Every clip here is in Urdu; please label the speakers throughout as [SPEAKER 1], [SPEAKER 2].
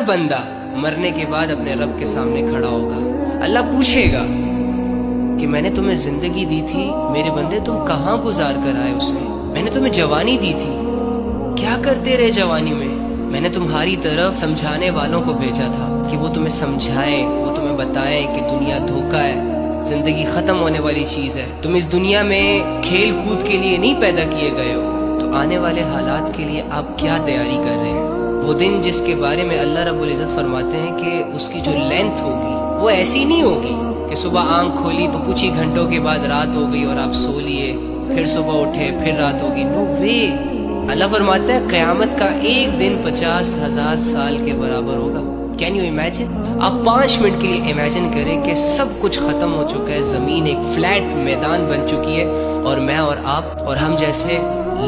[SPEAKER 1] بندہ مرنے کے بعد اپنے رب کے سامنے کھڑا ہوگا. اللہ پوچھے گا کہ میں نے تمہیں زندگی دی تھی میرے بندے, تم کہاں گزار کر آئے اسے؟ میں نے تمہیں جوانی دی تھی, کیا کرتے رہے جوانی میں؟ میں نے تمہاری طرف سمجھانے والوں کو بھیجا تھا کہ وہ تمہیں سمجھائیں, وہ تمہیں بتائیں کہ دنیا دھوکہ ہے, زندگی ختم ہونے والی چیز ہے. تم اس دنیا میں کھیل کود کے لیے نہیں پیدا کیے گئے ہو. تو آنے والے حالات کے لیے آپ کیا تیاری کر رہے ہیں؟ وہ دن جس کے بارے میں اللہ رب العزت فرماتے ہیں کہ اس کی جو لینتھ ہوگی وہ ایسی نہیں ہوگی کہ صبح آنکھ کھولی تو کچھ ہی گھنٹوں کے بعد رات ہو گئی اور آپ سو لیے, پھر صبح اٹھے پھر رات ہوگی. نو وے. اللہ فرماتا ہے قیامت کا ایک دن 50,000 سال کے برابر ہوگا. Can you imagine? آپ 5 منٹ کے لیے امیجن کریں کہ سب کچھ ختم ہو چکا ہے, زمین ایک فلیٹ میدان بن چکی ہے اور میں اور آپ اور ہم جیسے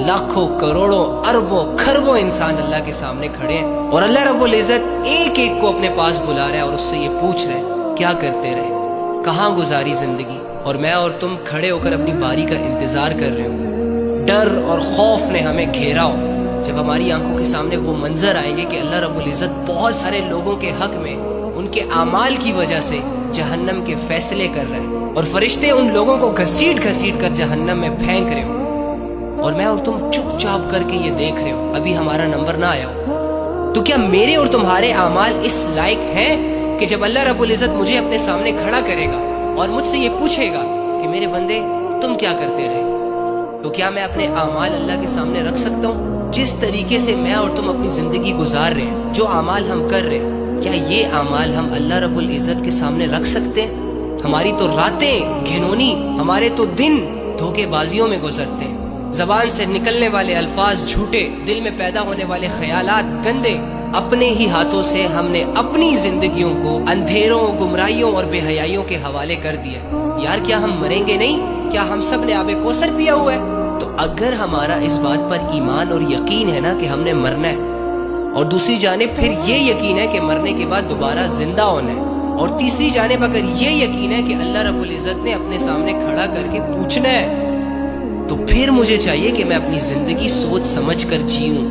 [SPEAKER 1] لاکھوں کروڑوں اربوں کھربوں انسان اللہ کے سامنے کھڑے ہیں, اور اللہ رب العزت ایک ایک کو اپنے پاس بلا رہا ہے اور اس سے یہ پوچھ رہے ہیں کیا کرتے رہے, کہاں گزاری زندگی. اور میں اور تم کھڑے ہو کر اپنی باری کا انتظار کر رہے ہو. ڈر اور خوف نے ہمیں گھیرا ہو. جب ہماری آنکھوں کے سامنے وہ منظر آئیں گے کہ اللہ رب العزت بہت سارے لوگوں کے حق میں ان کے اعمال کی وجہ سے جہنم کے فیصلے کر رہے ہیں, اور فرشتے ان لوگوں کو گھسیٹ گھسیٹ کر جہنم میں پھینک رہے ہو, اور میں اور تم چپ چاپ کر کے یہ دیکھ رہے ہو, ابھی ہمارا نمبر نہ آیا ہو. تو کیا میرے اور تمہارے اعمال اس لائق ہیں کہ جب اللہ رب العزت مجھے اپنے سامنے کھڑا کرے گا اور مجھ سے یہ پوچھے گا کہ میرے بندے تم کیا کرتے رہے, تو کیا میں اپنے اعمال اللہ کے سامنے رکھ سکتا ہوں؟ جس طریقے سے میں اور تم اپنی زندگی گزار رہے ہیں, جو اعمال ہم کر رہے ہیں, کیا یہ اعمال ہم اللہ رب العزت کے سامنے رکھ سکتے ہیں؟ ہماری تو راتیں گھنونی, ہمارے تو دن دھوکے بازیوں میں گزرتے ہیں, زبان سے نکلنے والے الفاظ جھوٹے, دل میں پیدا ہونے والے خیالات گندے. اپنے ہی ہاتھوں سے ہم نے اپنی زندگیوں کو اندھیروں, گمراہیوں اور بے حیائیوں کے حوالے کر دیا. یار کیا ہم مریں گے نہیں؟ کیا ہم سب نے آب کوثر پیا ہوا ہے؟ تو اگر ہمارا اس بات پر ایمان اور یقین ہے نا کہ ہم نے مرنا ہے, اور دوسری جانب پھر یہ یقین ہے کہ مرنے کے بعد دوبارہ زندہ ہونا ہے, اور تیسری جانب اگر یہ یقین ہے کہ اللہ رب العزت نے اپنے سامنے کھڑا کر کے پوچھنا ہے, تو پھر مجھے چاہیے کہ میں اپنی زندگی سوچ سمجھ کر جیوں,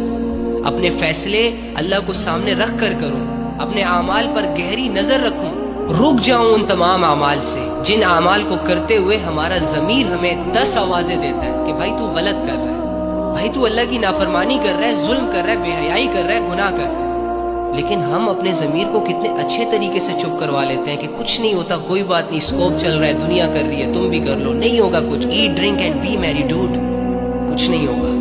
[SPEAKER 1] اپنے فیصلے اللہ کو سامنے رکھ کر کروں, اپنے اعمال پر گہری نظر رکھوں, رک جاؤں ان تمام اعمال سے جن اعمال کو کرتے ہوئے ہمارا ضمیر ہمیں 10 آوازیں دیتا ہے کہ بھائی تو غلط کر رہا ہے, بھائی تو اللہ کی نافرمانی کر رہا ہے, ظلم کر رہا ہے, بے حیائی کر رہا ہے, گناہ کر رہا ہے. لیکن ہم اپنے ضمیر کو کتنے اچھے طریقے سے چپ کروا لیتے ہیں کہ کچھ نہیں ہوتا, کوئی بات نہیں, اسکوپ چل رہا ہے, دنیا کر رہی ہے, تم بھی کر لو, نہیں ہوگا کچھ, ایٹ ڈرنک اینڈ بی میری ڈوڈ, کچھ نہیں ہوگا.